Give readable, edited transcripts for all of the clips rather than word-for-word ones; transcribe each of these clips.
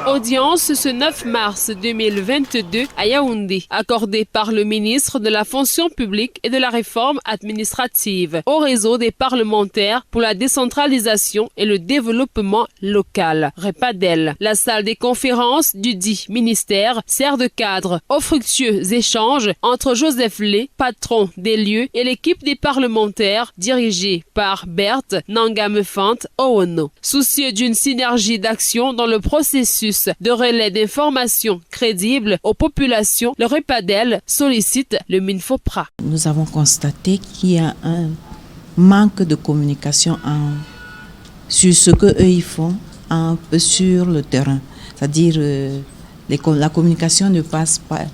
Audience ce 9 mars 2022 à Yaoundé, accordée par le ministre de la Fonction publique et de la Réforme administrative au réseau des parlementaires pour la décentralisation et le développement local, REPADEL. La salle des conférences du dit ministère sert de cadre aux fructueux échanges entre Joseph Lé, patron des lieux, et l'équipe des parlementaires dirigée par Berthe Nangamefante Owono. Soucieux d'une synergie d'action dans le processus de relais d'informations crédibles aux populations, le REPADEL sollicite le MINFOPRA. Nous avons constaté qu'il y a un manque de communication sur ce qu'eux ils font un peu sur le terrain. C'est-à-dire la communication ne passe pas.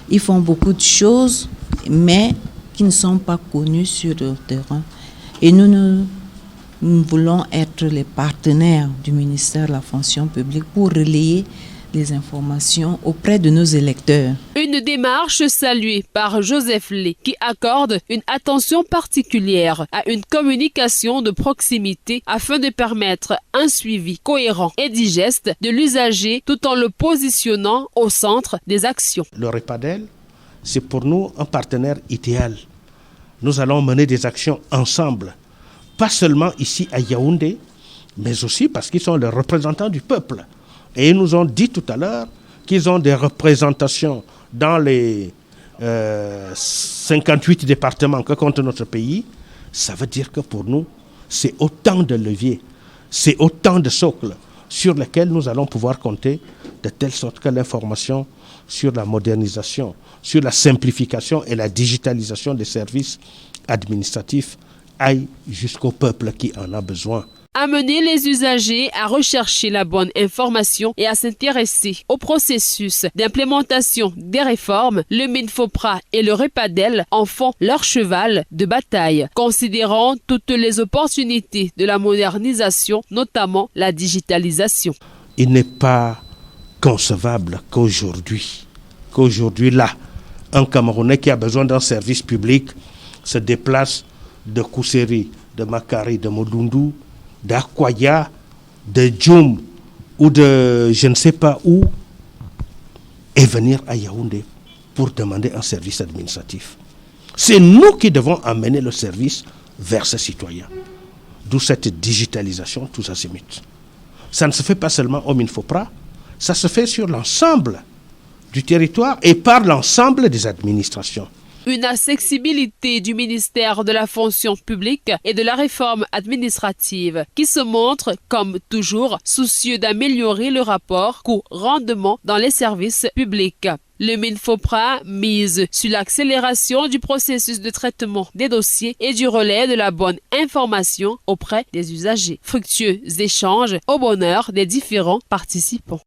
Ils font beaucoup de choses, mais qui ne sont pas connues sur le terrain. Et nous voulons être les partenaires du ministère de la Fonction publique pour relayer les informations auprès de nos électeurs. Une démarche saluée par Joseph Lé qui accorde une attention particulière à une communication de proximité afin de permettre un suivi cohérent et digeste de l'usager tout en le positionnant au centre des actions. Le REPADEL, c'est pour nous un partenaire idéal. Nous allons mener des actions ensemble, pas seulement ici à Yaoundé, mais aussi parce qu'ils sont les représentants du peuple. Et ils nous ont dit tout à l'heure qu'ils ont des représentations dans les 58 départements que compte notre pays. Ça veut dire que pour nous, c'est autant de leviers, c'est autant de socles sur lesquels nous allons pouvoir compter, de telle sorte que l'information sur la modernisation, sur la simplification et la digitalisation des services administratifs aille jusqu'au peuple qui en a besoin. Amener les usagers à rechercher la bonne information et à s'intéresser au processus d'implémentation des réformes, le MINFOPRA et le REPADEL en font leur cheval de bataille, considérant toutes les opportunités de la modernisation, notamment la digitalisation. Il n'est pas concevable qu'aujourd'hui là, un Camerounais qui a besoin d'un service public se déplace de Kousséri, de Makari, de Modundu, d'Akwaya, de Djoum ou de je ne sais pas où et venir à Yaoundé pour demander un service administratif. C'est nous qui devons amener le service vers ces citoyens. D'où cette digitalisation, tous azimuts. Ça ne se fait pas seulement au MINFOPRA, ça se fait sur l'ensemble du territoire et par l'ensemble des administrations. Une accessibilité du ministère de la Fonction publique et de la Réforme administrative qui se montre, comme toujours, soucieux d'améliorer le rapport coût-rendement dans les services publics. Le MINFOPRA mise sur l'accélération du processus de traitement des dossiers et du relais de la bonne information auprès des usagers. Fructueux échanges au bonheur des différents participants.